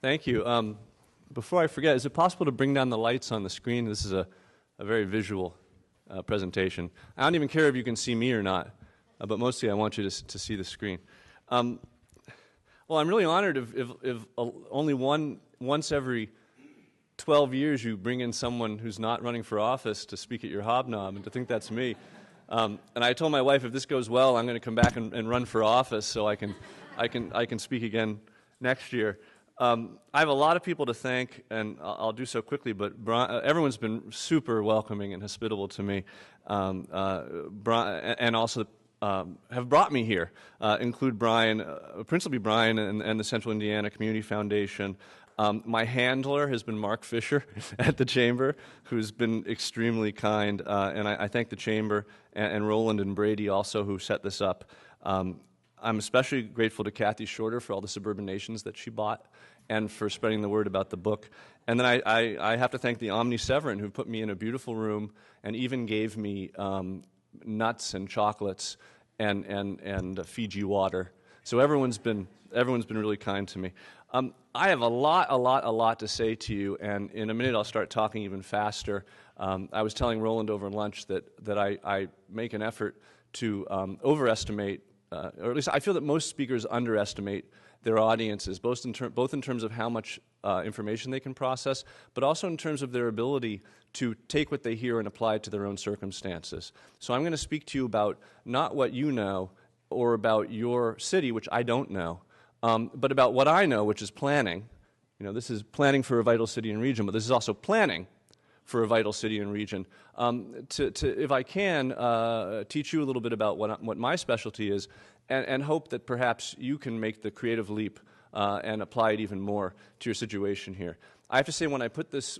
Thank you. Before I forget, is it possible to bring down the lights on the screen? This is a very visual presentation. I don't even care if you can see me or not, but mostly I want you to see the screen. Well, I'm really honored if only once every 12 years you bring in someone who's not running for office to speak at your hobnob, and to think that's me. And I told my wife, if this goes well, I'm going to come back and run for office so I can speak again next year. I have a lot of people to thank, and I'll do so quickly, but everyone's been super welcoming and hospitable to me, and also have brought me here, include Brian, principally Brian and the Central Indiana Community Foundation. My handler has been Mark Fisher at the Chamber, who's been extremely kind, and I thank the Chamber and Roland and Brady also who set this up. I'm especially grateful to Kathy Shorter for all the Suburban Nations that she bought and for spreading the word about the book. And then I have to thank the Omni Severin, who put me in a beautiful room and even gave me nuts and chocolates and Fiji water. So everyone's been really kind to me. I have a lot to say to you, and in a minute I'll start talking even faster. I was telling Roland over lunch that I make an effort to overestimate, or at least I feel that most speakers underestimate their audiences, both in terms of how much information they can process, but also in terms of their ability to take what they hear and apply it to their own circumstances. So I'm going to speak to you about not what you know or about your city, which I don't know, but about what I know, which is planning. You know, this is planning for a vital city and region, but this is also planning for a vital city and region. If I can, teach you a little bit about what my specialty is, and hope that perhaps you can make the creative leap and apply it even more to your situation here. I have to say, when I put this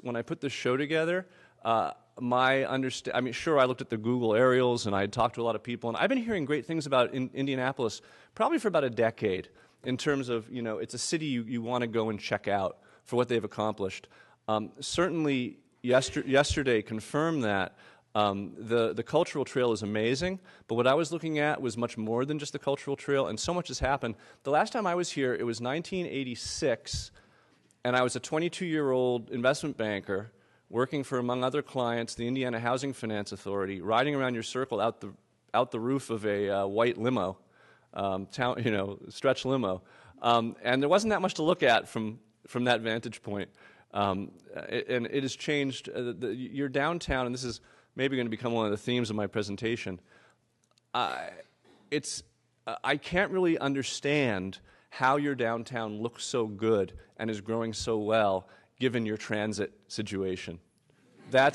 show together, I mean, sure, I looked at the Google aerials and I had talked to a lot of people, and I've been hearing great things about Indianapolis probably for about a decade, in terms of, you know, it's a city you want to go and check out for what they've accomplished. Certainly, yesterday confirmed that. The cultural trail is amazing, but what I was looking at was much more than just the cultural trail, and so much has happened. The last time I was here, it was 1986, and I was a 22-year-old investment banker working for, among other clients, the Indiana Housing Finance Authority, riding around your circle out the roof of a white limo, stretch limo, and there wasn't that much to look at from that vantage point. And it has changed. Your downtown, and this is maybe going to become one of the themes of my presentation. I can't really understand how your downtown looks so good and is growing so well, given your transit situation. You're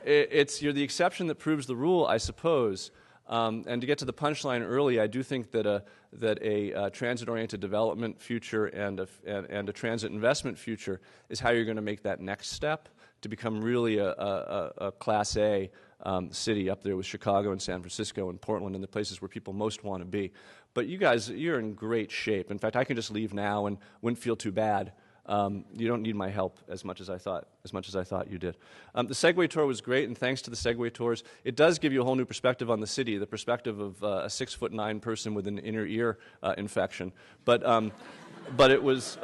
the exception that proves the rule, I suppose. And to get to the punchline early, I do think that a transit-oriented development future and a transit investment future is how you're going to make that next step to become really a Class A city up there with Chicago and San Francisco and Portland and the places where people most want to be. But you guys, you're in great shape. In fact, I can just leave now and wouldn't feel too bad. You don't need my help as much as I thought you did. The Segway tour was great, and thanks to the Segway tours, it does give you a whole new perspective on the city, the perspective of a 6'9" person with an inner ear infection. But it was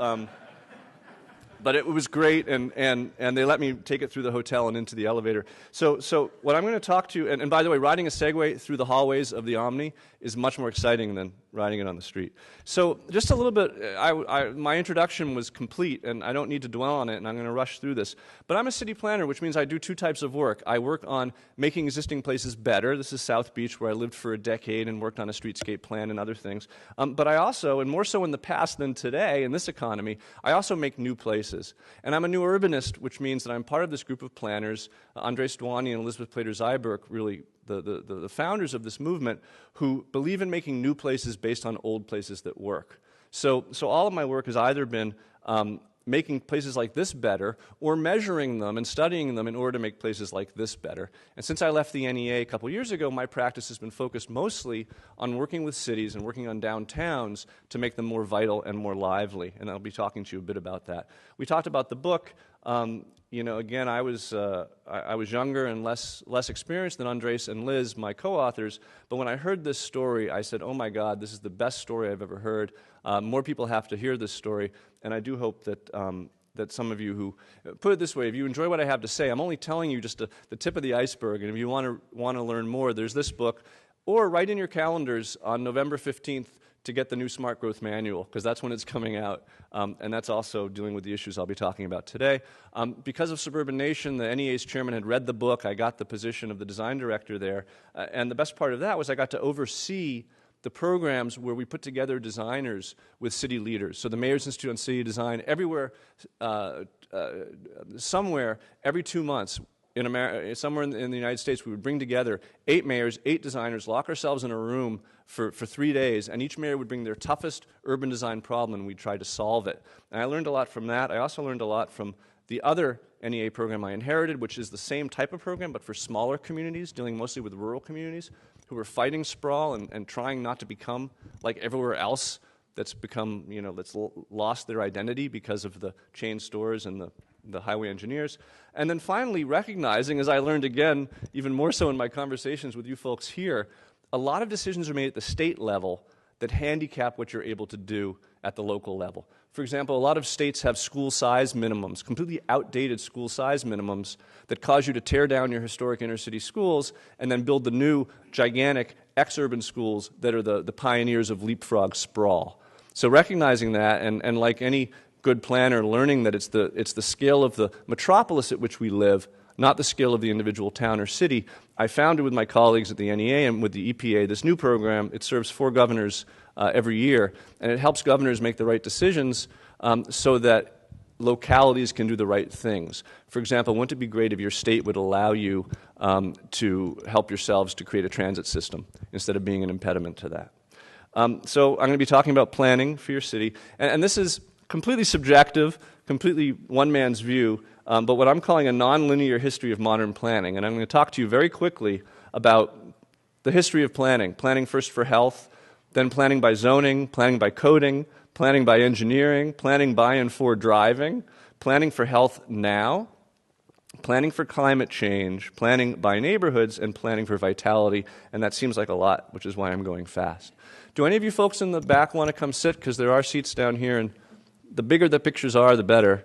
great, and they let me take it through the hotel and into the elevator. So what I'm going to talk to, and by the way, riding a Segway through the hallways of the Omni is much more exciting than riding it on the street. So just a little bit, my introduction was complete, and I don't need to dwell on it, and I'm going to rush through this. But I'm a city planner, which means I do two types of work. I work on making existing places better. This is South Beach, where I lived for a decade and worked on a streetscape plan and other things. But I also, and more so in the past than today in this economy, I also make new places. And I'm a new urbanist, which means that I'm part of this group of planners, Andres Dwani and Elizabeth Plater-Zyberk, really the founders of this movement, who believe in making new places based on old places that work. So all of my work has either been making places like this better, or measuring them and studying them in order to make places like this better. And since I left the NEA a couple years ago, my practice has been focused mostly on working with cities and working on downtowns to make them more vital and more lively, and I'll be talking to you a bit about that. We talked about the book. you know, again, I was younger and less experienced than Andres and Liz, my co-authors. But when I heard this story, I said, "Oh my God, this is the best story I've ever heard. More people have to hear this story." And I do hope that that some of you who put it this way, if you enjoy what I have to say, I'm only telling you just the tip of the iceberg. And if you want to learn more, there's this book, or write in your calendars on November 15th. To get the new Smart Growth Manual, because that's when it's coming out, and that's also dealing with the issues I'll be talking about today. Because of Suburban Nation, the NEA's chairman had read the book. I got the position of the design director there, and the best part of that was I got to oversee the programs where we put together designers with city leaders. So the Mayor's Institute on City Design, everywhere, somewhere, every 2 months, somewhere in the United States, we would bring together 8 mayors, 8 designers, lock ourselves in a room for 3 days, and each mayor would bring their toughest urban design problem, and we'd try to solve it. And I learned a lot from that. I also learned a lot from the other NEA program I inherited, which is the same type of program, but for smaller communities, dealing mostly with rural communities, who were fighting sprawl and trying not to become like everywhere else that's become, you know, that's lost their identity because of the chain stores and the highway engineers. And then finally recognizing, as I learned again, even more so in my conversations with you folks here, a lot of decisions are made at the state level that handicap what you're able to do at the local level. For example, a lot of states have school size minimums, completely outdated school size minimums that cause you to tear down your historic inner city schools and then build the new gigantic ex-urban schools that are the pioneers of leapfrog sprawl. So recognizing that, and like any good planner, learning that it's the scale of the metropolis at which we live, not the scale of the individual town or city, I founded with my colleagues at the NEA and with the EPA this new program. It serves 4 governors every year, and it helps governors make the right decisions so that localities can do the right things. For example, wouldn't it be great if your state would allow you to help yourselves to create a transit system instead of being an impediment to that? So I'm going to be talking about planning for your city, and this is completely subjective, completely one man's view, but what I'm calling a nonlinear history of modern planning. And I'm going to talk to you very quickly about the history of planning. Planning first for health, then planning by zoning, planning by coding, planning by engineering, planning by and for driving, planning for health now, planning for climate change, planning by neighborhoods, and planning for vitality. And that seems like a lot, which is why I'm going fast. Do any of you folks in the back want to come sit? Because there are seats down here, and the bigger the pictures are, the better.